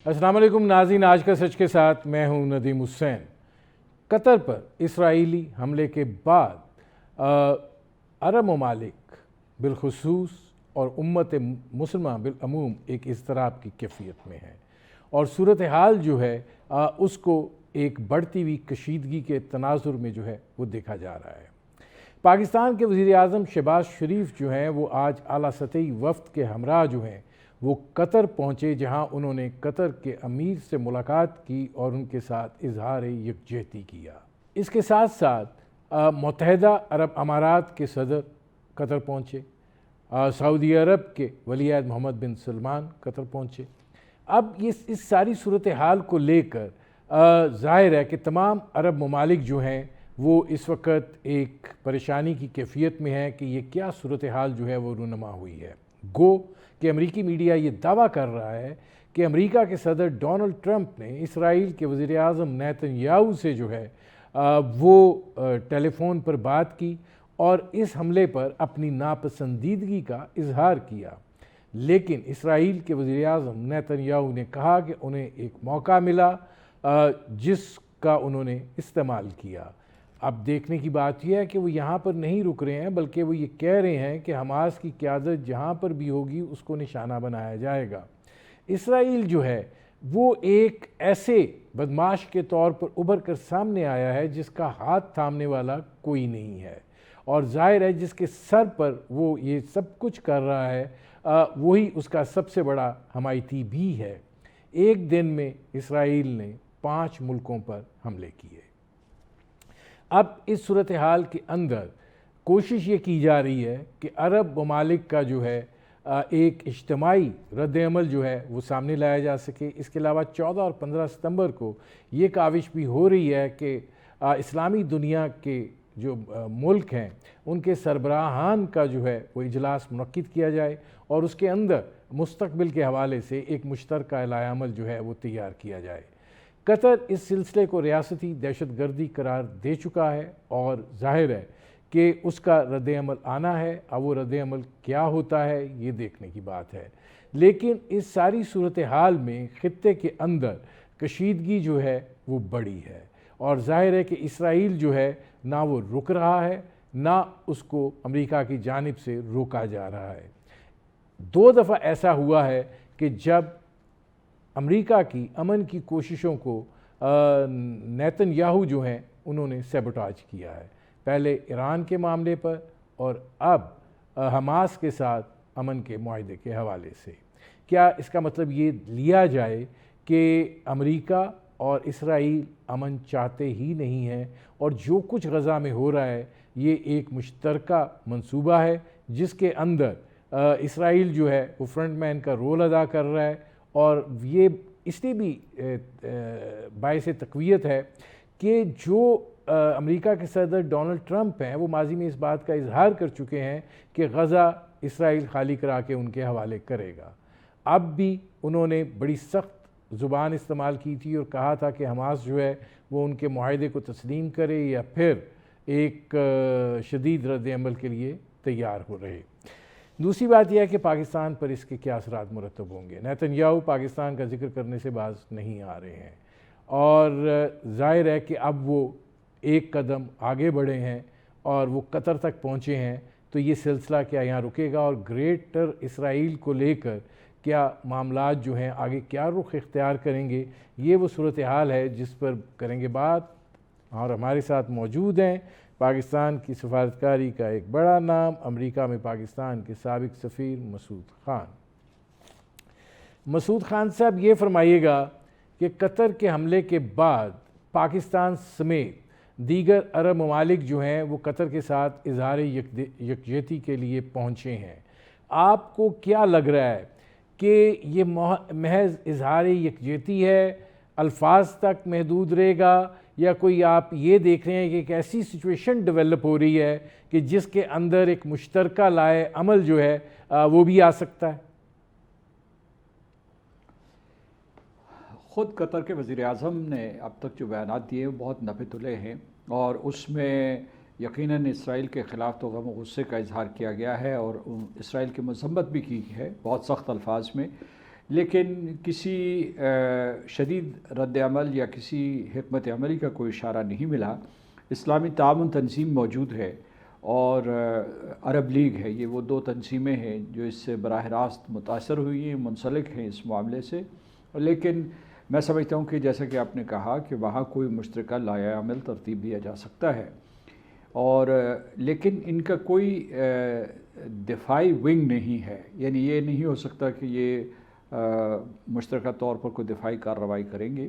السلام علیکم ناظرین، آج کا سچ کے ساتھ میں ہوں ندیم حسین۔ قطر پر اسرائیلی حملے کے بعد عرب ممالک بالخصوص اور امت مسلمہ بالعموم ایک اضطراب کی کیفیت میں ہے، اور صورتحال جو ہے اس کو ایک بڑھتی ہوئی کشیدگی کے تناظر میں جو ہے وہ دیکھا جا رہا ہے۔ پاکستان کے وزیر اعظم شہباز شریف جو ہیں وہ آج اعلیٰ سطحی وفد کے ہمراہ جو ہیں وہ قطر پہنچے، جہاں انہوں نے قطر کے امیر سے ملاقات کی اور ان کے ساتھ اظہار یکجہتی کیا۔ اس کے ساتھ ساتھ متحدہ عرب امارات کے صدر قطر پہنچے، سعودی عرب کے ولی عہد محمد بن سلمان قطر پہنچے۔ اب اس ساری صورتحال کو لے کر ظاہر ہے کہ تمام عرب ممالک جو ہیں وہ اس وقت ایک پریشانی کی کیفیت میں ہیں کہ یہ کیا صورتحال جو ہے وہ رونما ہوئی ہے۔ گو کہ امریکی میڈیا یہ دعویٰ کر رہا ہے کہ امریکہ کے صدر ڈونلڈ ٹرمپ نے اسرائیل کے وزیر اعظم نیتن یاہو سے جو ہے وہ ٹیلی فون پر بات کی اور اس حملے پر اپنی ناپسندیدگی کا اظہار کیا، لیکن اسرائیل کے وزیر اعظم نیتن یاہو نے کہا کہ انہیں ایک موقع ملا جس کا انہوں نے استعمال کیا۔ اب دیکھنے کی بات یہ ہے کہ وہ یہاں پر نہیں رک رہے ہیں، بلکہ وہ یہ کہہ رہے ہیں کہ حماس کی قیادت جہاں پر بھی ہوگی اس کو نشانہ بنایا جائے گا۔ اسرائیل جو ہے وہ ایک ایسے بدماش کے طور پر ابھر کر سامنے آیا ہے جس کا ہاتھ تھامنے والا کوئی نہیں ہے، اور ظاہر ہے جس کے سر پر وہ یہ سب کچھ کر رہا ہے وہی اس کا سب سے بڑا حمایتی بھی ہے۔ ایک دن میں اسرائیل نے 5 ملکوں پر حملے کیے۔ اب اس صورتحال کے اندر کوشش یہ کی جا رہی ہے کہ عرب ممالک کا جو ہے ایک اجتماعی رد عمل جو ہے وہ سامنے لایا جا سکے۔ اس کے علاوہ 14 اور 15 ستمبر کو یہ کاوش بھی ہو رہی ہے کہ اسلامی دنیا کے جو ملک ہیں ان کے سربراہان کا جو ہے وہ اجلاس منعقد کیا جائے اور اس کے اندر مستقبل کے حوالے سے ایک مشترکہ علائی عمل جو ہے وہ تیار کیا جائے۔ قطر اس سلسلے کو ریاستی دہشت گردی قرار دے چکا ہے اور ظاہر ہے کہ اس کا رد عمل آنا ہے۔ اب وہ رد عمل کیا ہوتا ہے یہ دیکھنے کی بات ہے، لیکن اس ساری صورتحال میں خطے کے اندر کشیدگی جو ہے وہ بڑی ہے، اور ظاہر ہے کہ اسرائیل جو ہے نہ وہ رک رہا ہے نہ اس کو امریکہ کی جانب سے روکا جا رہا ہے۔ 2 دفعہ ایسا ہوا ہے کہ جب امریکہ کی امن کی کوششوں کو نیتن یاہو جو ہیں انہوں نے سیبوٹاج کیا ہے، پہلے ایران کے معاملے پر اور اب حماس کے ساتھ امن کے معاہدے کے حوالے سے۔ کیا اس کا مطلب یہ لیا جائے کہ امریکہ اور اسرائیل امن چاہتے ہی نہیں ہیں، اور جو کچھ غزہ میں ہو رہا ہے یہ ایک مشترکہ منصوبہ ہے جس کے اندر اسرائیل جو ہے وہ فرنٹ مین کا رول ادا کر رہا ہے، اور یہ اس لیے بھی باعث تقویت ہے کہ جو امریکہ کے صدر ڈونلڈ ٹرمپ ہیں وہ ماضی میں اس بات کا اظہار کر چکے ہیں کہ غزہ اسرائیل خالی کرا کے ان کے حوالے کرے گا۔ اب بھی انہوں نے بڑی سخت زبان استعمال کی تھی اور کہا تھا کہ حماس جو ہے وہ ان کے معاہدے کو تسلیم کرے یا پھر ایک شدید رد عمل کے لیے تیار ہو رہے۔ دوسری بات یہ ہے کہ پاکستان پر اس کے کیا اثرات مرتب ہوں گے۔ نیتن یاہو پاکستان کا ذکر کرنے سے باز نہیں آ رہے ہیں، اور ظاہر ہے کہ اب وہ ایک قدم آگے بڑھے ہیں اور وہ قطر تک پہنچے ہیں، تو یہ سلسلہ کیا یہاں رکے گا، اور گریٹر اسرائیل کو لے کر کیا معاملات جو ہیں آگے کیا رخ اختیار کریں گے، یہ وہ صورتحال ہے جس پر کریں گے بات۔ اور ہمارے ساتھ موجود ہیں پاکستان کی سفارتکاری کا ایک بڑا نام، امریکہ میں پاکستان کے سابق سفیر مسعود خان۔ مسعود خان صاحب یہ فرمائیے گا کہ قطر کے حملے کے بعد پاکستان سمیت دیگر عرب ممالک جو ہیں وہ قطر کے ساتھ اظہار یکجہتی کے لیے پہنچے ہیں۔ آپ کو کیا لگ رہا ہے کہ یہ محض اظہار یکجہتی ہے، الفاظ تک محدود رہے گا، یا کوئی آپ یہ دیکھ رہے ہیں کہ ایک ایسی سچویشن ڈیولپ ہو رہی ہے کہ جس کے اندر ایک مشترکہ لائے عمل جو ہے وہ بھی آ سکتا ہے؟ خود قطر کے وزیر اعظم نے اب تک جو بیانات دیے وہ بہت نپے تلے ہیں، اور اس میں یقیناً اسرائیل کے خلاف تو غم و غصے کا اظہار کیا گیا ہے اور اسرائیل کی مذمت بھی کی ہے بہت سخت الفاظ میں۔ لیکن کسی شدید رد عمل یا کسی حکمت عملی کا کوئی اشارہ نہیں ملا۔ اسلامی تعاون تنظیم موجود ہے اور عرب لیگ ہے، یہ وہ دو تنظیمیں ہیں جو اس سے براہ راست متاثر ہوئی ہیں، منسلک ہیں اس معاملے سے، لیکن میں سمجھتا ہوں کہ جیسا کہ آپ نے کہا کہ وہاں کوئی مشترکہ لائحہ عمل ترتیب دیا جا سکتا ہے، اور لیکن ان کا کوئی دفاعی ونگ نہیں ہے، یعنی یہ نہیں ہو سکتا کہ یہ مشترکہ طور پر کوئی دفاعی کارروائی کریں گے۔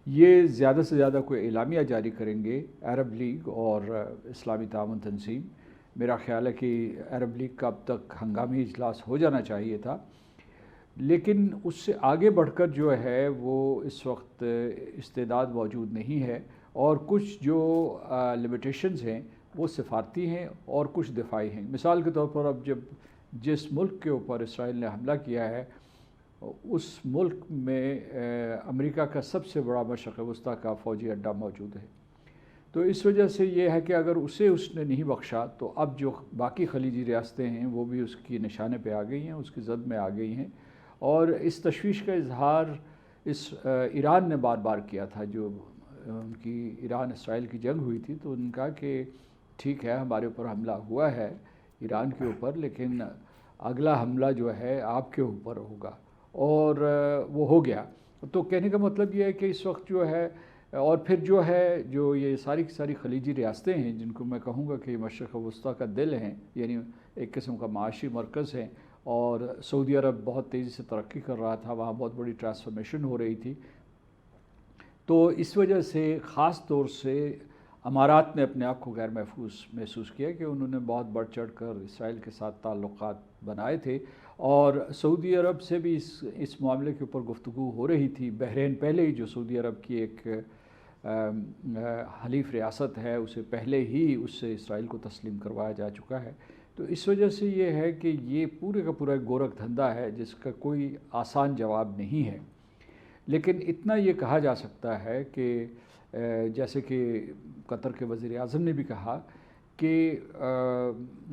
یہ زیادہ سے زیادہ کوئی اعلامیہ جاری کریں گے عرب لیگ اور اسلامی تعاون تنظیم۔ میرا خیال ہے کہ عرب لیگ کا اب تک ہنگامی اجلاس ہو جانا چاہیے تھا، لیکن اس سے آگے بڑھ کر جو ہے وہ اس وقت استعداد موجود نہیں ہے، اور کچھ جو لمیٹیشنز ہیں وہ سفارتی ہیں اور کچھ دفاعی ہیں۔ مثال کے طور پر اب جس ملک کے اوپر اسرائیل نے حملہ کیا ہے اس ملک میں امریکہ کا سب سے بڑا مشرق وسطیٰ کا فوجی اڈہ موجود ہے، تو اس وجہ سے یہ ہے کہ اگر اسے اس نے نہیں بخشا تو اب جو باقی خلیجی ریاستیں ہیں وہ بھی اس کی نشانے پہ آ گئی ہیں، اس کی زد میں آ گئی ہیں، اور اس تشویش کا اظہار ایران نے بار بار کیا تھا۔ جو ان کی ایران اسرائیل کی جنگ ہوئی تھی تو ان کا کہ ٹھیک ہے ہمارے اوپر حملہ ہوا ہے ایران کے اوپر، لیکن اگلا حملہ جو ہے آپ کے اوپر ہوگا، اور وہ ہو گیا۔ تو کہنے کا مطلب یہ ہے کہ اس وقت جو ہے، اور پھر جو ہے جو یہ ساری کی ساری خلیجی ریاستیں ہیں جن کو میں کہوں گا کہ مشرق وسطیٰ کا دل ہیں، یعنی ایک قسم کا معاشی مرکز ہے، اور سعودی عرب بہت تیزی سے ترقی کر رہا تھا، وہاں بہت بڑی ٹرانسفارمیشن ہو رہی تھی، تو اس وجہ سے خاص طور سے امارات نے اپنے آپ کو غیر محسوس کیا کہ انہوں نے بہت بڑھ چڑھ کر اسرائیل کے ساتھ تعلقات بنائے تھے، اور سعودی عرب سے بھی اس معاملے کے اوپر گفتگو ہو رہی تھی۔ بحرین پہلے ہی، جو سعودی عرب کی ایک حلیف ریاست ہے، اسے پہلے ہی اس سے اسرائیل کو تسلیم کروایا جا چکا ہے، تو اس وجہ سے یہ ہے کہ یہ پورے کا پورا ایک گورکھ دھندا ہے جس کا کوئی آسان جواب نہیں ہے۔ لیکن اتنا یہ کہا جا سکتا ہے کہ جیسے کہ قطر کے وزیر اعظم نے بھی کہا کہ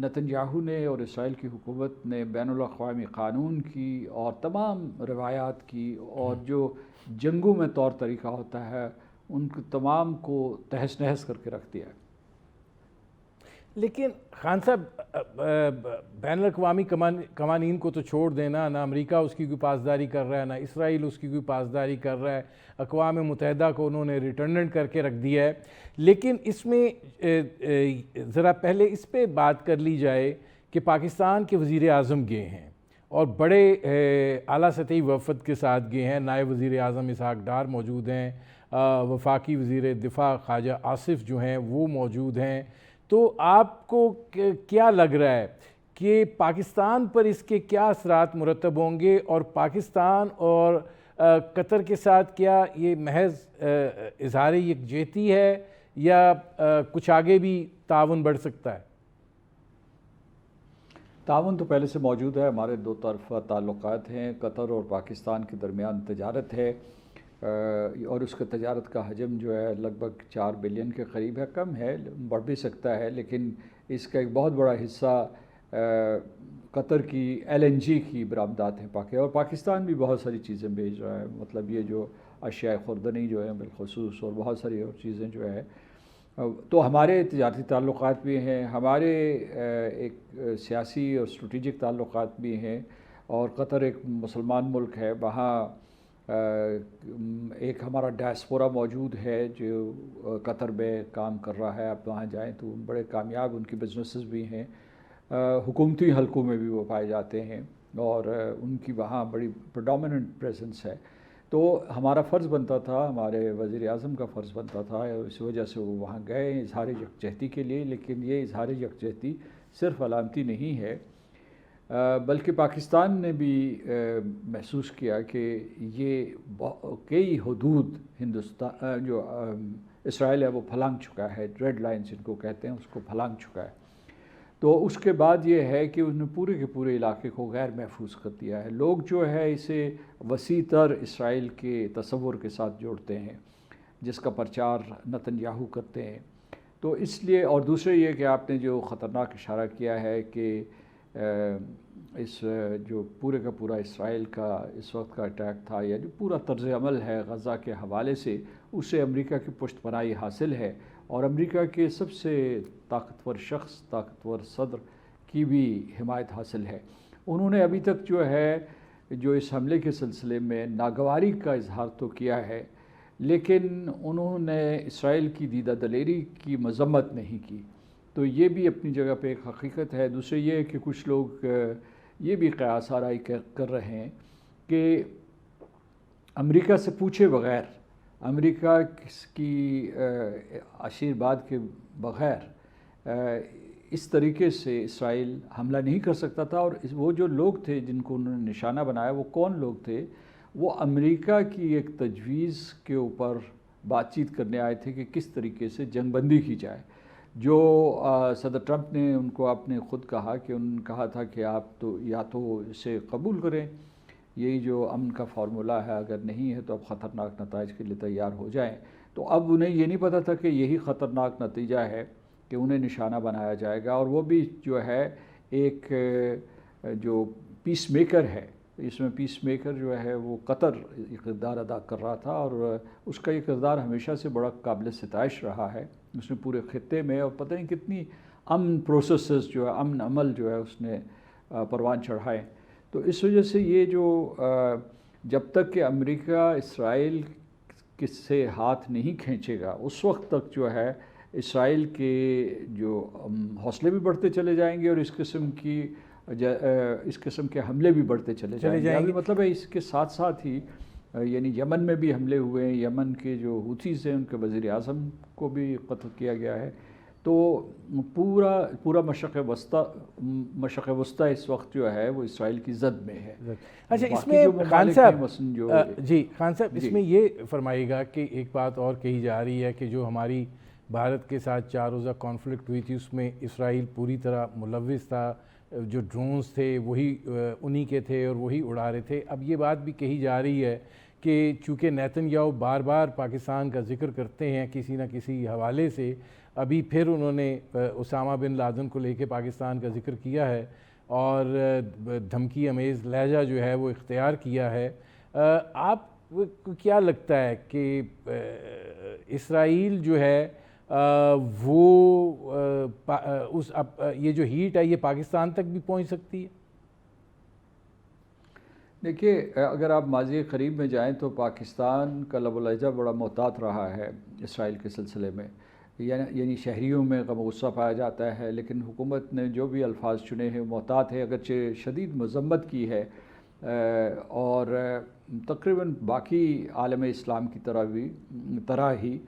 نتن یاہو نے اور اسرائیل کی حکومت نے بین الاقوامی قانون کی اور تمام روایات کی اور جو جنگوں میں طور طریقہ ہوتا ہے ان کو تمام کو تہس نہس کر کے رکھ دیا ہے۔ لیکن خان صاحب، بین الاقوامی قوانین کو تو چھوڑ دینا، نہ امریکہ اس کی کوئی پاسداری کر رہا ہے، نہ اسرائیل اس کی کوئی پاسداری کر رہا ہے، اقوام متحدہ کو انہوں نے ریٹرننٹ کر کے رکھ دیا ہے، لیکن اس میں ذرا پہلے اس پہ بات کر لی جائے کہ پاکستان کے وزیر اعظم گئے ہیں اور بڑے اعلیٰ سطحی وفد کے ساتھ گئے ہیں۔ نائب وزیر اعظم اسحاق ڈار موجود ہیں، وفاقی وزیر دفاع خواجہ آصف جو ہیں وہ موجود ہیں، تو آپ کو کیا لگ رہا ہے کہ پاکستان پر اس کے کیا اثرات مرتب ہوں گے، اور پاکستان اور قطر کے ساتھ کیا یہ محض اظہار یکجہتی ہے یا کچھ آگے بھی تعاون بڑھ سکتا ہے؟ تعاون تو پہلے سے موجود ہے، ہمارے دو طرفہ تعلقات ہیں، قطر اور پاکستان کے درمیان تجارت ہے، اور اس کا تجارت کا حجم جو ہے لگ بھگ 4 بلین کے قریب ہے، کم ہے، بڑھ بھی سکتا ہے، لیکن اس کا ایک بہت بڑا حصہ قطر کی LNG کی برآمدات ہیں اور پاکستان بھی بہت ساری چیزیں بھیج رہا ہے، مطلب یہ جو اشیاء خوردنی جو ہیں بالخصوص، اور بہت ساری اور چیزیں جو ہے، تو ہمارے تجارتی تعلقات بھی ہیں، ہمارے ایک سیاسی اور اسٹریٹجک تعلقات بھی ہیں، اور قطر ایک مسلمان ملک ہے، وہاں ایک ہمارا ڈائسپورا موجود ہے جو قطر میں کام کر رہا ہے، آپ وہاں جائیں تو بڑے کامیاب ان کی بزنسز بھی ہیں، حکومتی حلقوں میں بھی وہ پائے جاتے ہیں، اور ان کی وہاں بڑی پریڈومیننٹ پریزنس ہے، تو ہمارا فرض بنتا تھا، ہمارے وزیر اعظم کا فرض بنتا تھا، اس وجہ سے وہ وہاں گئے اظہار یکجہتی کے لیے، لیکن یہ اظہار یکجہتی صرف علامتی نہیں ہے، بلکہ پاکستان نے بھی محسوس کیا کہ یہ کئی حدود ہندوستان جو اسرائیل ہے وہ پھلانگ چکا ہے، ریڈ لائن جن کو کہتے ہیں اس کو پھلانگ چکا ہے، تو اس کے بعد یہ ہے کہ انہوں نے پورے کے پورے علاقے کو غیر محفوظ کر دیا ہے۔ لوگ جو ہے اسے وسیع تر اسرائیل کے تصور کے ساتھ جوڑتے ہیں جس کا پرچار نتن یاہو کرتے ہیں، تو اس لیے، اور دوسرے یہ کہ آپ نے جو خطرناک اشارہ کیا ہے کہ اس جو پورے کا پورا اسرائیل کا اس وقت کا اٹیک تھا، یا جو پورا طرز عمل ہے غزہ کے حوالے سے، اسے امریکہ کی پشت پناہی حاصل ہے، اور امریکہ کے سب سے طاقتور شخص، طاقتور صدر کی بھی حمایت حاصل ہے۔ انہوں نے ابھی تک جو ہے جو اس حملے کے سلسلے میں ناگواری کا اظہار تو کیا ہے، لیکن انہوں نے اسرائیل کی دیدہ دلیری کی مذمت نہیں کی، تو یہ بھی اپنی جگہ پہ ایک حقیقت ہے۔ دوسرے یہ ہے کہ کچھ لوگ یہ بھی قیاس آرائی کر رہے ہیں کہ امریکہ سے پوچھے بغیر، امریکہ کی آشیرواد کے بغیر اس طریقے سے اسرائیل حملہ نہیں کر سکتا تھا، اور وہ جو لوگ تھے جن کو انہوں نے نشانہ بنایا وہ کون لوگ تھے؟ وہ امریکہ کی ایک تجویز کے اوپر بات چیت کرنے آئے تھے کہ کس طریقے سے جنگ بندی کی جائے، جو صدر ٹرمپ نے ان کو آپ نے خود کہا کہ انہوں نے کہا تھا کہ آپ تو یا تو اسے قبول کریں، یہی جو امن کا فارمولہ ہے، اگر نہیں ہے تو اب خطرناک نتائج کے لیے تیار ہو جائیں۔ تو اب انہیں یہ نہیں پتہ تھا کہ یہی خطرناک نتیجہ ہے کہ انہیں نشانہ بنایا جائے گا، اور وہ بھی جو ہے ایک جو پیس میکر ہے، اس میں پیس میکر جو ہے وہ قطر کردار ادا کر رہا تھا، اور اس کا یہ کردار ہمیشہ سے بڑا قابل ستائش رہا ہے۔ اس نے پورے خطے میں اور پتہ نہیں کتنی امن پروسیسز جو ہے، امن عمل جو ہے اس نے پروان چڑھائے۔ تو اس وجہ سے یہ جو جب تک کہ امریکہ اسرائیل کس سے ہاتھ نہیں کھینچے گا، اس وقت تک جو ہے اسرائیل کے جو حوصلے بھی بڑھتے چلے جائیں گے، اور اس قسم کے حملے بھی بڑھتے چلے جائیں گے۔ ابھی مطلب ہے اس کے ساتھ ساتھ ہی یعنی یمن میں بھی حملے ہوئے ہیں، یمن کے جو حوثیز ہیں ان کے وزیر اعظم کو بھی قتل کیا گیا ہے۔ تو پورا مشرق وسطیٰ اس وقت جو ہے وہ اسرائیل کی زد میں ہے۔ اچھا، اس میں خان صاحب خان صاحب اس میں یہ فرمائیے گا کہ ایک بات اور کہی جا رہی ہے کہ جو ہماری بھارت کے ساتھ 4 روزہ کانفلکٹ ہوئی تھی اس میں اسرائیل پوری طرح ملوث تھا، جو ڈرونز تھے وہی انہی کے تھے اور وہی اڑا رہے تھے۔ اب یہ بات بھی کہی جا رہی ہے کہ چونکہ نیتن یاہو بار بار پاکستان کا ذکر کرتے ہیں کسی نہ کسی حوالے سے، ابھی پھر انہوں نے اسامہ بن لادن کو لے کے پاکستان کا ذکر کیا ہے اور دھمکی امیز لہجہ جو ہے وہ اختیار کیا ہے۔ آپ کو کیا لگتا ہے کہ اسرائیل جو ہے وہ یہ جو ہیٹ ہے یہ پاکستان تک بھی پہنچ سکتی ہے؟ دیکھیے، اگر آپ ماضی قریب میں جائیں تو پاکستان کا لب و لہجہ بڑا محتاط رہا ہے اسرائیل کے سلسلے میں، یعنی شہریوں میں غم و غصہ پایا جاتا ہے، لیکن حکومت نے جو بھی الفاظ چنے ہیں محتاط ہے، اگرچہ شدید مذمت کی ہے، اور تقریباً باقی عالم اسلام کی طرح ہی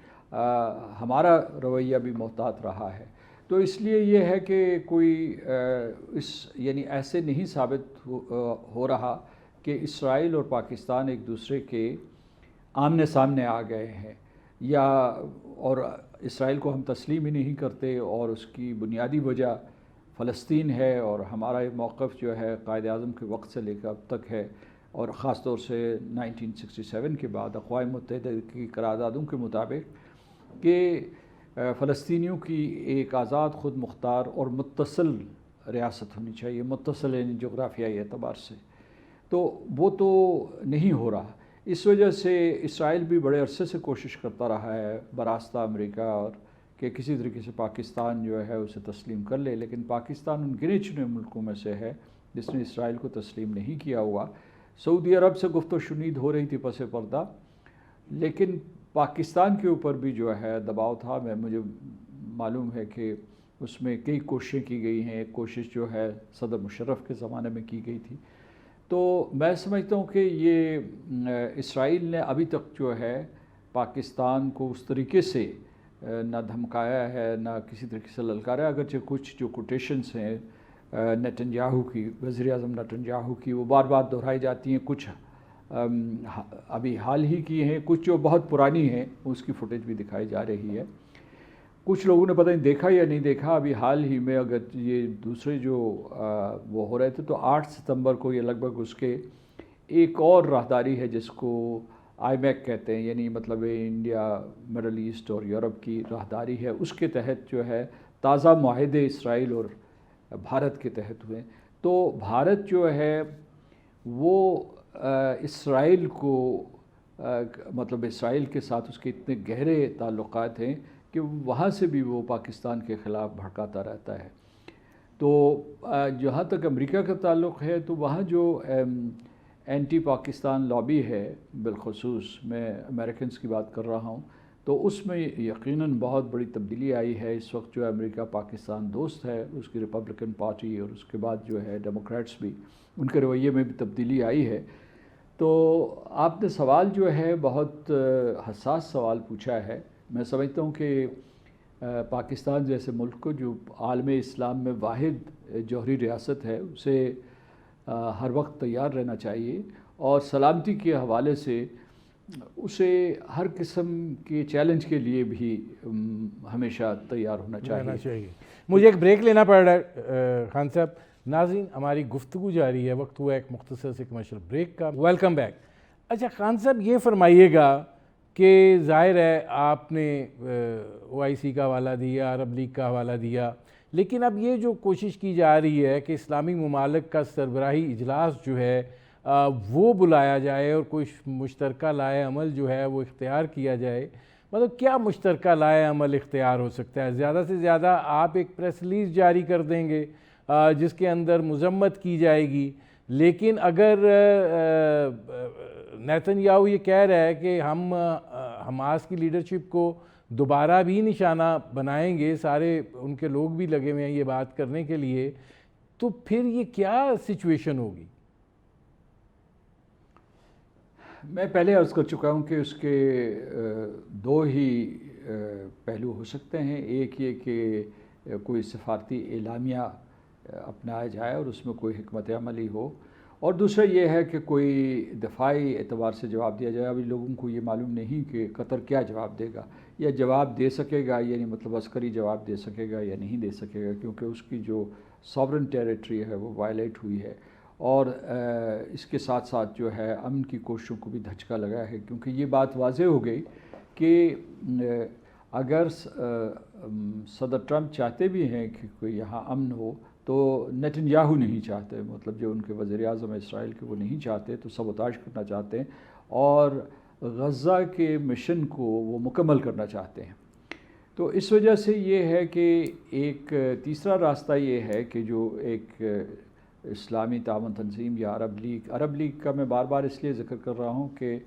ہمارا رویہ بھی محتاط رہا ہے۔ تو اس لیے یہ ہے کہ کوئی یعنی ایسے نہیں ثابت ہو رہا کہ اسرائیل اور پاکستان ایک دوسرے کے آمنے سامنے آ گئے ہیں، اور اسرائیل کو ہم تسلیم ہی نہیں کرتے، اور اس کی بنیادی وجہ فلسطین ہے، اور ہمارا موقف جو ہے قائد اعظم کے وقت سے لے کر اب تک ہے، اور خاص طور سے 1967 کے بعد اقوام متحدہ کی قراردادوں کے مطابق کہ فلسطینیوں کی ایک آزاد، خود مختار اور متصل ریاست ہونی چاہیے، متصل یعنی جغرافیائی اعتبار سے، تو وہ تو نہیں ہو رہا۔ اس وجہ سے اسرائیل بھی بڑے عرصے سے کوشش کرتا رہا ہے براستہ امریکہ اور کہ کسی طریقے سے پاکستان جو ہے اسے تسلیم کر لے، لیکن پاکستان ان گنے چنے ملکوں میں سے ہے جس نے اسرائیل کو تسلیم نہیں کیا ہوا۔ سعودی عرب سے گفت و شنید ہو رہی تھی پس پردہ، لیکن پاکستان کے اوپر بھی جو ہے دباؤ تھا۔ مجھے معلوم ہے کہ اس میں کئی کوششیں کی گئی ہیں، ایک کوشش جو ہے صدر مشرف کے زمانے میں کی گئی تھی۔ تو میں سمجھتا ہوں کہ یہ اسرائیل نے ابھی تک جو ہے پاکستان کو اس طریقے سے نہ دھمکایا ہے، نہ کسی طریقے سے للکارا، اگرچہ کچھ جو کوٹیشنز ہیں نیتن یاہو کی، وزیر اعظم نیتن یاہو کی، وہ بار بار دہرائی جاتی ہیں، کچھ ابھی حال ہی کی ہیں، کچھ جو بہت پرانی ہیں اس کی فوٹیج بھی دکھائی جا رہی ہے۔ کچھ لوگوں نے پتہ نہیں دیکھا یا نہیں دیکھا، ابھی حال ہی میں اگر یہ دوسرے جو وہ ہو رہے تھے تو 8 ستمبر کو یہ لگ بھگ اس کے ایک اور راہداری ہے جس کو آئی میک کہتے ہیں، یعنی مطلب انڈیا، مڈل ایسٹ اور یورپ کی راہداری ہے، اس کے تحت جو ہے تازہ معاہدے اسرائیل اور بھارت کے تحت ہوئے۔ تو بھارت جو ہے وہ اسرائیل کو مطلب اسرائیل کے ساتھ اس کے اتنے گہرے تعلقات ہیں کہ وہاں سے بھی وہ پاکستان کے خلاف بھڑکاتا رہتا ہے۔ تو جہاں تک امریکہ کا تعلق ہے تو وہاں جو اینٹی پاکستان لابی ہے، بالخصوص میں امریکنز کی بات کر رہا ہوں، تو اس میں یقیناً بہت بڑی تبدیلی آئی ہے۔ اس وقت جو امریکہ پاکستان دوست ہے، اس کی ریپبلکن پارٹی اور اس کے بعد جو ہے ڈیموکریٹس بھی، ان کے رویے میں بھی تبدیلی آئی ہے۔ تو آپ نے سوال جو ہے بہت حساس سوال پوچھا ہے۔ میں سمجھتا ہوں کہ پاکستان جیسے ملک کو، جو عالم اسلام میں واحد جوہری ریاست ہے، اسے ہر وقت تیار رہنا چاہیے، اور سلامتی کے حوالے سے اسے ہر قسم کے چیلنج کے لیے بھی ہمیشہ تیار ہونا چاہیے۔ مجھے ایک بریک لینا پڑ رہا ہے خان صاحب۔ ناظرین، ہماری گفتگو جاری ہے، وقت ہوا ایک مختصر سے کمرشل بریک کا۔ Welcome back. اچھا خان صاحب، یہ فرمائیے گا کہ ظاہر ہے آپ نے OIC کا حوالہ دیا، عرب لیگ کا حوالہ دیا، لیکن اب یہ جو کوشش کی جا رہی ہے کہ اسلامی ممالک کا سربراہی اجلاس جو ہے وہ بلایا جائے اور کوئی مشترکہ لائحہ عمل جو ہے وہ اختیار کیا جائے، مطلب کیا مشترکہ لائحہ عمل اختیار ہو سکتا ہے؟ زیادہ سے زیادہ آپ ایک پریس ریلیز جاری کر دیں گے جس کے اندر مذمت کی جائے گی، لیکن اگر نیتن یاہو یہ کہہ رہا ہے کہ ہم حماس کی لیڈرشپ کو دوبارہ بھی نشانہ بنائیں گے، سارے ان کے لوگ بھی لگے ہوئے ہیں یہ بات کرنے کے لیے، تو پھر یہ کیا سچویشن ہوگی؟ میں پہلے عرض کر چکا ہوں کہ اس کے دو ہی پہلو ہو سکتے ہیں۔ ایک یہ کہ کوئی سفارتی اعلامیہ اپنایا جائے اور اس میں کوئی حکمت عملی ہو، اور دوسرا یہ ہے کہ کوئی دفاعی اعتبار سے جواب دیا جائے۔ ابھی لوگوں کو یہ معلوم نہیں کہ قطر کیا جواب دے گا، یا جواب دے سکے گا، یعنی مطلب عسکری جواب دے سکے گا یا نہیں دے سکے گا، کیونکہ اس کی جو ساورن ٹیریٹری ہے وہ وائلیٹ ہوئی ہے، اور اس کے ساتھ ساتھ جو ہے امن کی کوششوں کو بھی دھچکا لگا ہے، کیونکہ یہ بات واضح ہو گئی کہ اگر صدر ٹرمپ چاہتے بھی ہیں کہ کوئی یہاں امن ہو تو نیتن یاہو نہیں چاہتے، مطلب جو ان کے وزیر اعظم اسرائیل کے وہ نہیں چاہتے، تو سبوتاژ کرنا چاہتے ہیں اور غزہ کے مشن کو وہ مکمل کرنا چاہتے ہیں۔ تو اس وجہ سے یہ ہے کہ ایک تیسرا راستہ یہ ہے کہ جو ایک اسلامی تعاون تنظیم یا عرب لیگ کا میں بار بار اس لیے ذکر کر رہا ہوں کہ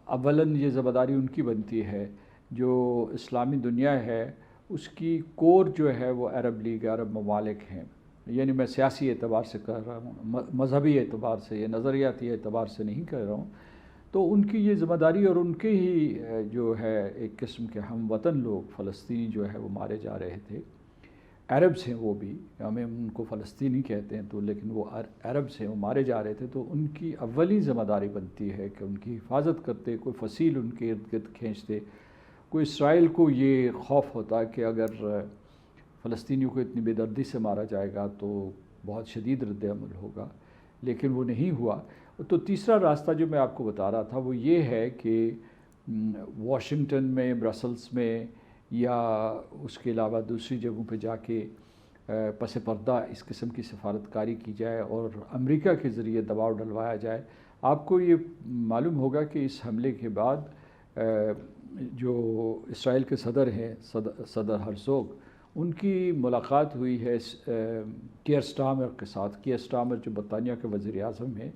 اولاً یہ ذمہ داری ان کی بنتی ہے، جو اسلامی دنیا ہے اس کی کور جو ہے وہ عرب لیگ، عرب ممالک ہیں، یعنی میں سیاسی اعتبار سے کہہ رہا ہوں، مذہبی اعتبار سے یا نظریاتی اعتبار سے نہیں کہہ رہا ہوں۔ تو ان کی یہ ذمہ داری، اور ان کے ہی جو ہے ایک قسم کے ہم وطن لوگ فلسطینی جو ہے وہ مارے جا رہے تھے، عربز ہیں وہ بھی، ہمیں ان کو فلسطینی کہتے ہیں تو، لیکن وہ عربز ہیں، وہ مارے جا رہے تھے، تو ان کی اولی ذمہ داری بنتی ہے کہ ان کی حفاظت کرتے، کوئی فصیل ان کے ارد گرد کھینچتے۔ کوئی اسرائیل کو یہ خوف ہوتا کہ اگر فلسطینیوں کو اتنی بے دردی سے مارا جائے گا تو بہت شدید رد عمل ہوگا، لیکن وہ نہیں ہوا۔ تو تیسرا راستہ جو میں آپ کو بتا رہا تھا وہ یہ ہے کہ واشنگٹن میں، برسلز میں، یا اس کے علاوہ دوسری جگہوں پہ جا کے پس پردہ اس قسم کی سفارتکاری کی جائے اور امریکہ کے ذریعے دباؤ ڈلوایا جائے۔ آپ کو یہ معلوم ہوگا کہ اس حملے کے بعد جو اسرائیل کے صدر ہیں، صدر ہرزوگ، ان کی ملاقات ہوئی ہے کیئر سٹارمر کے ساتھ۔ کیئر سٹارمر جو برطانیہ کے وزیر اعظم ہیں،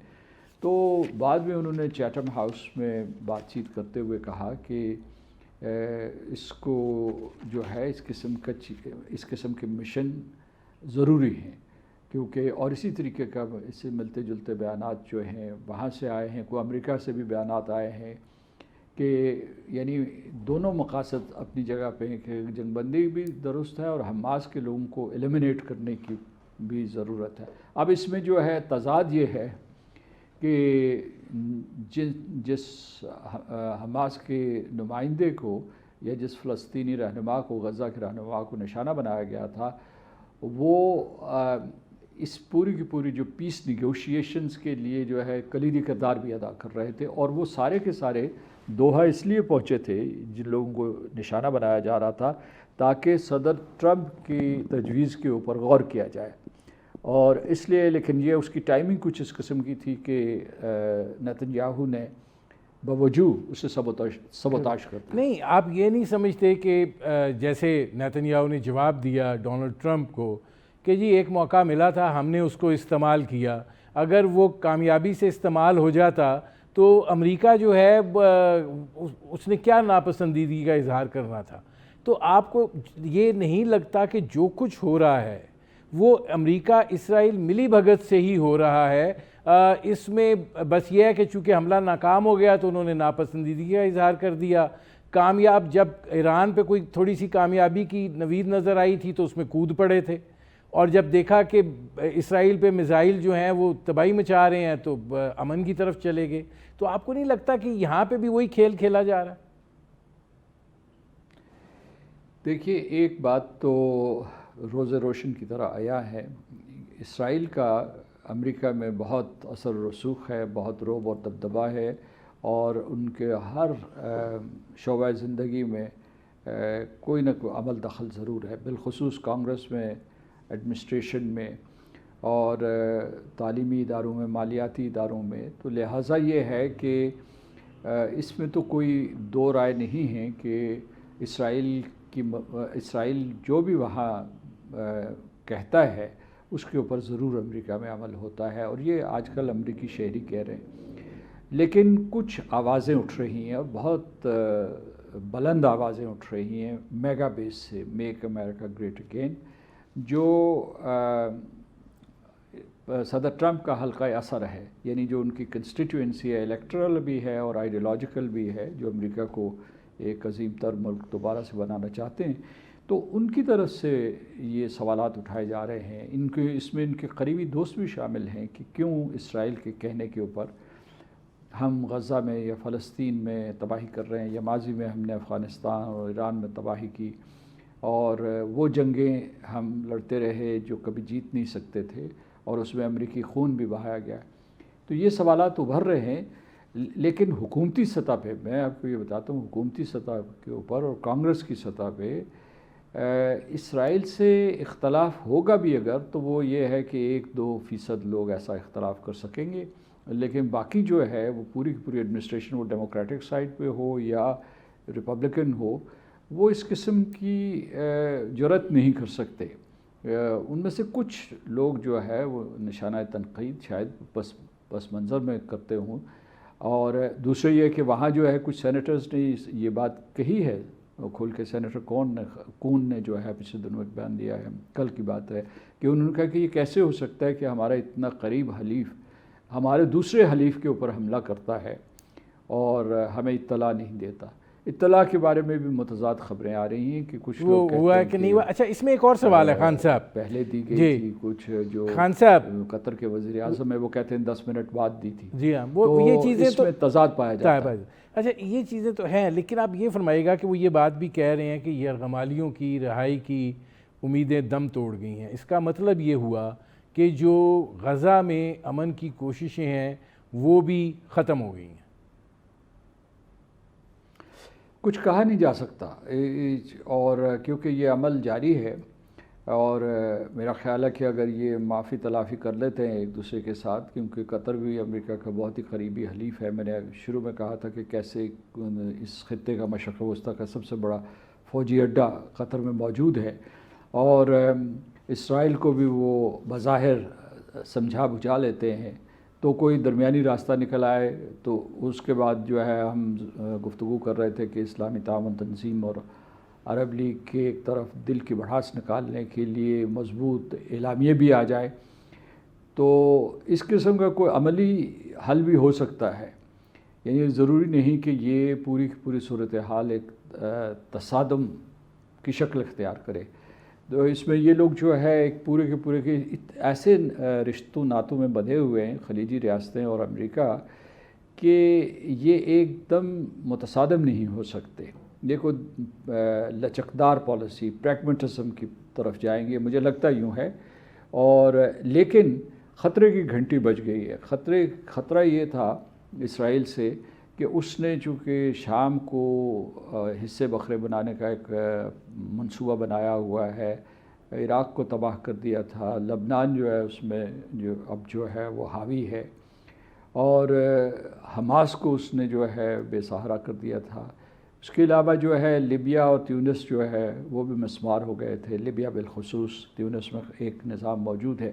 تو بعد میں انہوں نے چیٹم ہاؤس میں بات چیت کرتے ہوئے کہا کہ اس کو جو ہے اس قسم کے مشن ضروری ہیں، کیونکہ اور اسی طریقے کا اس سے ملتے جلتے بیانات جو ہیں وہاں سے آئے ہیں، کوئی امریکہ سے بھی بیانات آئے ہیں کہ یعنی دونوں مقاصد اپنی جگہ پہ ہیں کہ جنگ بندی بھی درست ہے اور حماس کے لوگوں کو ایلیمنیٹ کرنے کی بھی ضرورت ہے۔ اب اس میں جو ہے تضاد یہ ہے کہ جس حماس کے نمائندے کو یا جس فلسطینی رہنما کو، غزہ کے رہنما کو نشانہ بنایا گیا تھا، وہ اس پوری کی پوری جو پیس نیگوشیشنز کے لیے جو ہے کلیدی کردار بھی ادا کر رہے تھے، اور وہ سارے کے سارے دوحہ اس لیے پہنچے تھے جن لوگوں کو نشانہ بنایا جا رہا تھا تاکہ صدر ٹرمپ کی تجویز کے اوپر غور کیا جائے۔ اور اس لیے لیکن یہ اس کی ٹائمنگ کچھ اس قسم کی تھی کہ نیتن یاہو نے باوجود اسے سبوتاش کرتا. نہیں، آپ یہ نہیں سمجھتے کہ جیسے نیتن یاہو نے جواب دیا ڈونلڈ ٹرمپ کو کہ جی ایک موقع ملا تھا، ہم نے اس کو استعمال کیا، اگر وہ کامیابی سے استعمال ہو جاتا تو امریکہ جو ہے اس نے کیا ناپسندیدگی کا اظہار کرنا تھا. تو آپ کو یہ نہیں لگتا کہ جو کچھ ہو رہا ہے وہ امریکہ اسرائیل ملی بھگت سے ہی ہو رہا ہے؟ اس میں بس یہ ہے کہ چونکہ حملہ ناکام ہو گیا تو انہوں نے ناپسندیدگی کا اظہار کر دیا، کامیاب جب ایران پہ کوئی تھوڑی سی کامیابی کی نوید نظر آئی تھی تو اس میں کود پڑے تھے، اور جب دیکھا کہ اسرائیل پہ میزائل جو ہیں وہ تباہی مچا رہے ہیں تو امن کی طرف چلے گئے. تو آپ کو نہیں لگتا کہ یہاں پہ بھی وہی کھیل کھیلا جا رہا ہے؟ دیکھیے، ایک بات تو روز روشن کی طرح آیا ہے، اسرائیل کا امریکہ میں بہت اثر و رسوخ ہے، بہت رعب اور دبدبہ ہے، اور ان کے ہر شعبہ زندگی میں کوئی نہ کوئی عمل دخل ضرور ہے، بالخصوص کانگریس میں، ایڈمنسٹریشن میں، اور تعلیمی اداروں میں، مالیاتی اداروں میں. تو لہٰذا یہ ہے کہ اس میں تو کوئی دو رائے نہیں ہے کہ اسرائیل جو بھی وہاں کہتا ہے اس کے اوپر ضرور امریکہ میں عمل ہوتا ہے، اور یہ آج کل امریکی شہری کہہ رہے ہیں. لیکن کچھ آوازیں اٹھ رہی ہیں اور بہت بلند آوازیں اٹھ رہی ہیں میگا بیس سے، میک امریکہ گریٹ اگین، جو صدر ٹرمپ کا حلقہ اثر ہے، یعنی جو ان کی کنسٹیٹوئنسی ہے، الیکٹرل بھی ہے اور آئیڈیولوجیکل بھی ہے، جو امریکہ کو ایک عظیم تر ملک دوبارہ سے بنانا چاہتے ہیں. تو ان کی طرف سے یہ سوالات اٹھائے جا رہے ہیں. اس میں ان کے قریبی دوست بھی شامل ہیں کہ کیوں اسرائیل کے کہنے کے اوپر ہم غزہ میں یا فلسطین میں تباہی کر رہے ہیں، یا ماضی میں ہم نے افغانستان اور ایران میں تباہی کی، اور وہ جنگیں ہم لڑتے رہے جو کبھی جیت نہیں سکتے تھے، اور اس میں امریکی خون بھی بہایا گیا. تو یہ سوالات ابھر رہے ہیں. لیکن حکومتی سطح پہ میں آپ کو یہ بتاتا ہوں، حکومتی سطح کے اوپر اور کانگریس کی سطح پہ اسرائیل سے اختلاف ہوگا بھی اگر، تو وہ یہ ہے کہ 1-2% لوگ ایسا اختلاف کر سکیں گے، لیکن باقی جو ہے وہ پوری کی پوری ایڈمنسٹریشن، وہ ڈیموکریٹک سائڈ پہ ہو یا ریپبلکن ہو، وہ اس قسم کی جرأت نہیں کر سکتے. ان میں سے کچھ لوگ جو ہے وہ نشانہ تنقید شاید پس منظر میں کرتے ہوں، اور دوسرے یہ کہ وہاں جو ہے کچھ سینیٹرز نے یہ بات کہی ہے کھول کے. سینیٹر کون نے جو ہے پچھلے دنوں ایک بیان دیا ہے، کل کی بات ہے، کہ انہوں نے کہا کہ یہ کیسے ہو سکتا ہے کہ ہمارا اتنا قریب حلیف ہمارے دوسرے حلیف کے اوپر حملہ کرتا ہے اور ہمیں اطلاع نہیں دیتا. اطلاع کے بارے میں بھی متضاد خبریں آ رہی ہیں کہ کچھ لوگ ہوا ہے کہ نہیں ہوا. اچھا، اس میں ایک اور سوال ہے خان صاحب، پہلے دی گئی تھی، کچھ جو خان صاحب قطر کے وزیر اعظم ہے وہ کہتے ہیں 10 منٹ بعد دی تھی. جی ہاں، وہ یہ چیزیں اس میں تضاد پایا جاتا ہے. اچھا، یہ چیزیں تو ہیں، لیکن آپ یہ فرمائیے گا کہ وہ یہ بات بھی کہہ رہے ہیں کہ یرغمالیوں کی رہائی کی امیدیں دم توڑ گئی ہیں. اس کا مطلب یہ ہوا کہ جو غزہ میں امن کی کوششیں ہیں وہ بھی ختم ہو گئی ہیں. کچھ کہا نہیں جا سکتا، اور کیونکہ یہ عمل جاری ہے، اور میرا خیال ہے کہ اگر یہ معافی تلافی کر لیتے ہیں ایک دوسرے کے ساتھ، کیونکہ قطر بھی امریکہ کا بہت ہی قریبی حلیف ہے. میں نے شروع میں کہا تھا کہ کیسے اس خطے کا مشرق وسطیٰ کا سب سے بڑا فوجی اڈہ قطر میں موجود ہے، اور اسرائیل کو بھی وہ بظاہر سمجھا بجھا لیتے ہیں. تو کوئی درمیانی راستہ نکل آئے تو اس کے بعد جو ہے ہم گفتگو کر رہے تھے کہ اسلامی تعاون تنظیم اور عرب لیگ کے ایک طرف دل کی بڑھاس نکالنے کے لیے مضبوط اعلامیے بھی آ جائے، تو اس قسم کا کوئی عملی حل بھی ہو سکتا ہے. یعنی ضروری نہیں کہ یہ پوری کی پوری صورتحال ایک تصادم کی شکل اختیار کرے. تو اس میں یہ لوگ جو ہے ایک پورے کے پورے کے ایسے رشتوں ناتوں میں بندھے ہوئے ہیں، خلیجی ریاستیں اور امریکہ، کہ یہ ایک دم متصادم نہیں ہو سکتے. دیکھو، لچکدار پالیسی، پریگمیٹزم کی طرف جائیں گے، مجھے لگتا یوں ہے. اور لیکن خطرے کی گھنٹی بج گئی ہے. خطرہ یہ تھا اسرائیل سے کہ اس نے چونکہ شام کو حصے بکھرے بنانے کا ایک منصوبہ بنایا ہوا ہے، عراق کو تباہ کر دیا تھا، لبنان جو ہے اس میں اب جو ہے وہ حاوی ہے، اور حماس کو اس نے جو ہے بے سہارا کر دیا تھا۔ اس کے علاوہ جو ہے لیبیا اور تیونس جو ہے وہ بھی مسمار ہو گئے تھے، لیبیا بالخصوص، تیونس میں ایک نظام موجود ہے۔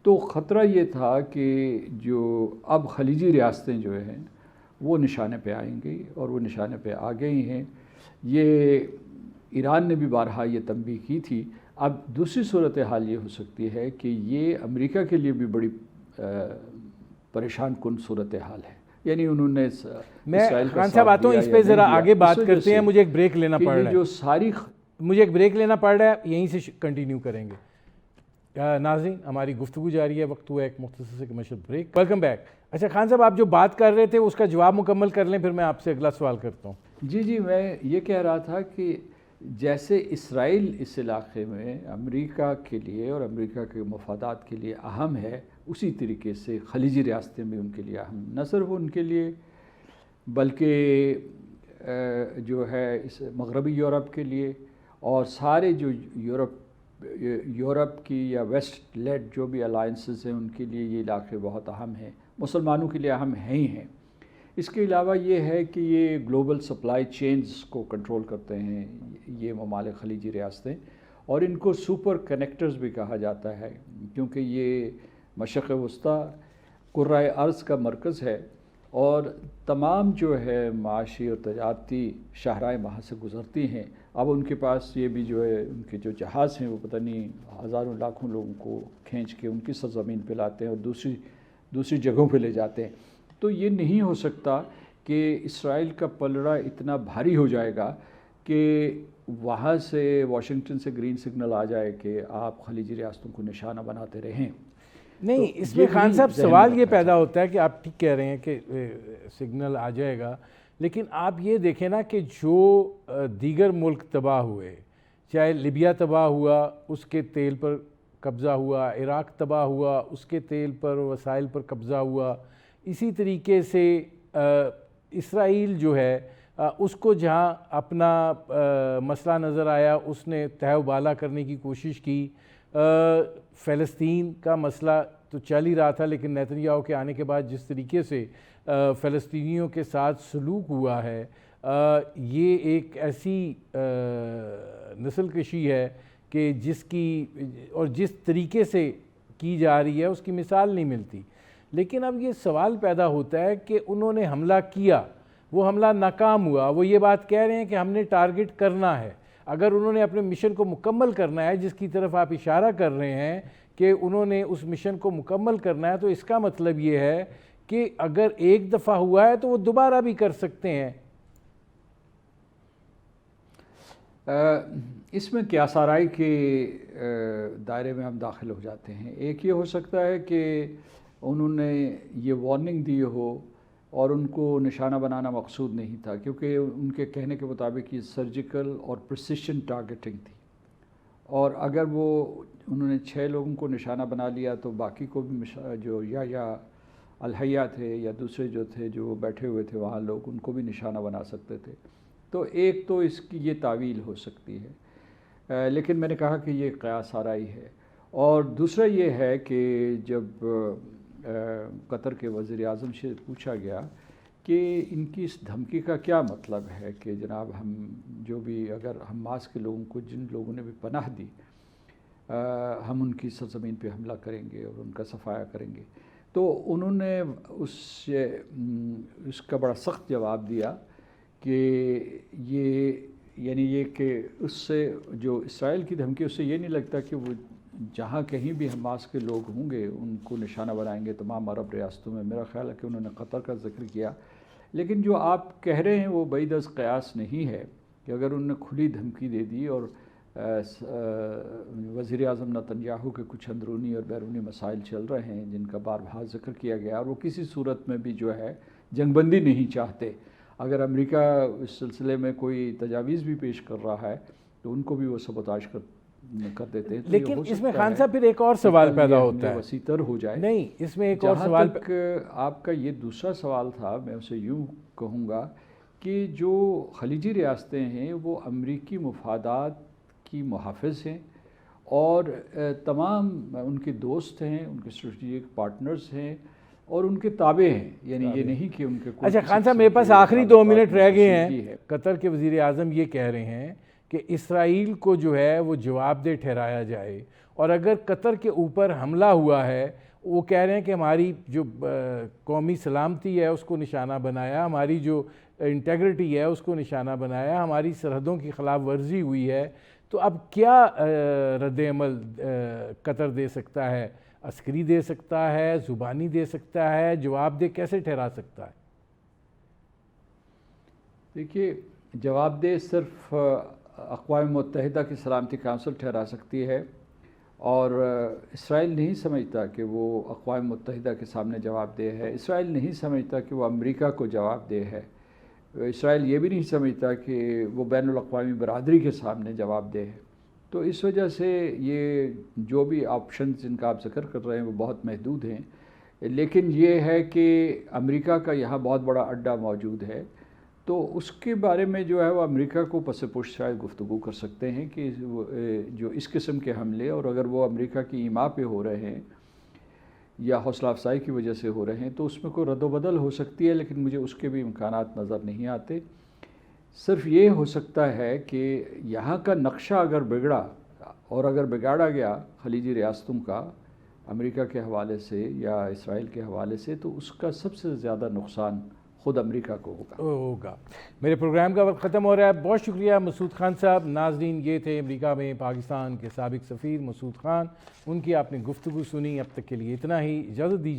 تو خطرہ یہ تھا کہ جو اب خلیجی ریاستیں جو ہیں وہ نشانے پہ آئیں گی، اور وہ نشانے پہ آ گئی ہیں۔ یہ ایران نے بھی بارہا یہ تنبیہ کی تھی۔ اب دوسری صورتحال یہ ہو سکتی ہے کہ یہ امریکہ کے لیے بھی بڑی پریشان کن صورتحال ہے، یعنی انہوں نے میں خان صاحب آتا ہوں اس پہ ذرا آگے بات کرتے ہیں، مجھے ایک بریک لینا پڑ رہا ہے، مجھے ایک بریک لینا پڑ رہا ہے، یہیں سے کنٹینیو کریں گے۔ ناظرین ہماری گفتگو جاری ہے، وقت ہوا ایک مختصر سے کمرشل بریک۔ Welcome back. اچھا خان صاحب، آپ جو بات کر رہے تھے اس کا جواب مکمل کر لیں، پھر میں آپ سے اگلا سوال کرتا ہوں۔ جی میں یہ کہہ رہا تھا کہ جیسے اسرائیل اس علاقے میں امریکہ کے لیے اور امریکہ کے مفادات کے لیے اہم ہے، اسی طریقے سے خلیجی ریاستیں بھی ان کے لیے اہم، نہ صرف ان کے لیے بلکہ جو ہے اس مغربی یورپ کے لیے، اور سارے جو یورپ کی یا ویسٹ لیڈ جو بھی الائنسز ہیں ان کے لیے یہ علاقے بہت اہم ہیں، مسلمانوں کے لیے اہم ہی ہیں۔ اس کے علاوہ یہ ہے کہ یہ گلوبل سپلائی چینز کو کنٹرول کرتے ہیں یہ ممالک خلیجی ریاستیں، اور ان کو سپر کنیکٹرز بھی کہا جاتا ہے، کیونکہ یہ مشرق وسطیٰ کرۂ ارض کا مرکز ہے، اور تمام جو ہے معاشی اور تجارتی شاہراہیں وہاں سے گزرتی ہیں۔ اب ان کے پاس یہ بھی جو ہے ان کے جو جہاز ہیں وہ پتہ نہیں ہزاروں لاکھوں لوگوں کو کھینچ کے ان کی سرزمین پہ لاتے ہیں اور دوسری جگہوں پہ لے جاتے ہیں۔ تو یہ نہیں ہو سکتا کہ اسرائیل کا پلڑا اتنا بھاری ہو جائے گا کہ وہاں سے واشنگٹن سے گرین سگنل آ جائے کہ آپ خلیجی ریاستوں کو نشانہ بناتے رہیں۔ نہیں، اس میں خان صاحب سوال یہ پیدا ہوتا ہے کہ آپ ٹھیک کہہ رہے ہیں کہ سگنل آ جائے گا، لیکن آپ یہ دیکھیں نا کہ جو دیگر ملک تباہ ہوئے، چاہے لیبیا تباہ ہوا اس کے تیل پر قبضہ ہوا، عراق تباہ ہوا اس کے تیل پر وسائل پر قبضہ ہوا، اسی طریقے سے اسرائیل جو ہے اس کو جہاں اپنا مسئلہ نظر آیا اس نے تہہ و بالا کرنے کی کوشش کی۔ فلسطین کا مسئلہ تو چل ہی رہا تھا، لیکن نیتن یاہو کے آنے کے بعد جس طریقے سے فلسطینیوں کے ساتھ سلوک ہوا ہے، یہ ایک ایسی نسل کشی ہے کہ جس کی اور جس طریقے سے کی جا رہی ہے اس کی مثال نہیں ملتی۔ لیکن اب یہ سوال پیدا ہوتا ہے کہ انہوں نے حملہ کیا، وہ حملہ ناکام ہوا، وہ یہ بات کہہ رہے ہیں کہ ہم نے ٹارگٹ کرنا ہے۔ اگر انہوں نے اپنے مشن کو مکمل کرنا ہے، جس کی طرف آپ اشارہ کر رہے ہیں کہ انہوں نے اس مشن کو مکمل کرنا ہے، تو اس کا مطلب یہ ہے کہ اگر ایک دفعہ ہوا ہے تو وہ دوبارہ بھی کر سکتے ہیں۔ اس میں قیاس آرائی کے دائرے میں ہم داخل ہو جاتے ہیں۔ ایک یہ ہو سکتا ہے کہ انہوں نے یہ وارننگ دی ہو اور ان کو نشانہ بنانا مقصود نہیں تھا، کیونکہ ان کے کہنے کے مطابق یہ سرجیکل اور پریسیشن ٹارگیٹنگ تھی، اور اگر انہوں نے 6 لوگوں کو نشانہ بنا لیا تو باقی کو بھی جو یا الحیہ تھے یا دوسرے جو تھے جو بیٹھے ہوئے تھے وہاں لوگ، ان کو بھی نشانہ بنا سکتے تھے۔ تو ایک تو اس کی یہ تعویل ہو سکتی ہے، لیکن میں نے کہا کہ یہ قیاس آرائی ہے۔ اور دوسرا یہ ہے کہ جب قطر کے وزیر اعظم سے پوچھا گیا کہ ان کی اس دھمکی کا کیا مطلب ہے کہ جناب ہم جو بھی اگر حماس کے لوگوں کو، جن لوگوں نے بھی پناہ دی، ہم ان کی سرزمین پہ حملہ کریں گے اور ان کا صفایا کریں گے، تو انہوں نے اس کا بڑا سخت جواب دیا کہ یہ کہ اس سے جو اسرائیل کی دھمکی، اس سے یہ نہیں لگتا کہ وہ جہاں کہیں بھی حماس کے لوگ ہوں گے ان کو نشانہ بنائیں گے تمام عرب ریاستوں میں۔ میرا خیال ہے کہ انہوں نے قطر کا ذکر کیا، لیکن جو آپ کہہ رہے ہیں وہ بعید از قیاس نہیں ہے کہ اگر انہوں نے کھلی دھمکی دے دی اور وزیر اعظم نیتن یاہو کے کچھ اندرونی اور بیرونی مسائل چل رہے ہیں جن کا بار بار ذکر کیا گیا، اور وہ کسی صورت میں بھی جو ہے جنگ بندی نہیں چاہتے، اگر امریکہ اس سلسلے میں کوئی تجاویز بھی پیش کر رہا ہے تو ان کو بھی وہ سبوتاژ کر دیتے ہیں۔ لیکن اس میں خان صاحب پھر ایک اور سوال پیدا ہوتا ہے، وسیع تر ہو جائے۔ نہیں، اس میں ایک اور سوال، جہاں تک آپ کا یہ دوسرا سوال تھا، میں اسے یوں کہوں گا کہ جو خلیجی ریاستیں ہیں وہ امریکی مفادات کی محافظ ہیں، اور تمام ان کے دوست ہیں، ان کے اسٹریٹجک پارٹنرز ہیں اور ان کے تابع ہیں، یعنی یہ نہیں کہ ان کے کوئی اچھا خان صاحب، میرے پاس آخری 2 منٹ رہ گئے ہیں. قطر کے وزیر اعظم یہ کہہ رہے ہیں کہ اسرائیل کو جو ہے وہ جواب دہ ٹھہرایا جائے، اور اگر قطر کے اوپر حملہ ہوا ہے، وہ کہہ رہے ہیں کہ ہماری جو قومی سلامتی ہے اس کو نشانہ بنایا، ہماری جو انٹیگریٹی ہے اس کو نشانہ بنایا، ہماری سرحدوں کی خلاف ورزی ہوئی ہے. تو اب کیا رد عمل قطر دے سکتا ہے؟ عسکری دے سکتا ہے، زبانی دے سکتا ہے، جواب دہ کیسے ٹھہرا سکتا ہے؟ دیکھیے، جواب دہ صرف اقوام متحدہ کی سلامتی کونسل ٹھہرا سکتی ہے، اور اسرائیل نہیں سمجھتا کہ وہ اقوام متحدہ کے سامنے جواب دہ ہے. اسرائیل نہیں سمجھتا کہ وہ امریکہ کو جواب دہ ہے. اسرائیل یہ بھی نہیں سمجھتا کہ وہ بین الاقوامی برادری کے سامنے جواب دہ ہے. تو اس وجہ سے یہ جو بھی آپشنز جن کا آپ ذکر کر رہے ہیں وہ بہت محدود ہیں. لیکن یہ ہے کہ امریکہ کا یہاں بہت بڑا اڈہ موجود ہے، تو اس کے بارے میں جو ہے وہ امریکہ کو پس پشت شاید گفتگو کر سکتے ہیں کہ جو اس قسم کے حملے، اور اگر وہ امریکہ کی ایما پہ ہو رہے ہیں یا حوصلہ افزائی کی وجہ سے ہو رہے ہیں تو اس میں کوئی رد و بدل ہو سکتی ہے، لیکن مجھے اس کے بھی امکانات نظر نہیں آتے. صرف یہ ہو سکتا ہے کہ یہاں کا نقشہ اگر بگڑا اور اگر بگاڑا گیا خلیجی ریاستوں کا امریکہ کے حوالے سے یا اسرائیل کے حوالے سے، تو اس کا سب سے زیادہ نقصان خود امریکہ کو ہوگا. میرے پروگرام کا وقت ختم ہو رہا ہے. بہت شکریہ مسعود خان صاحب. ناظرین، یہ تھے امریکہ میں پاکستان کے سابق سفیر مسعود خان. ان کی آپ نے گفتگو سنی. اب تک کے لیے اتنا ہی. اجازت دیجیے.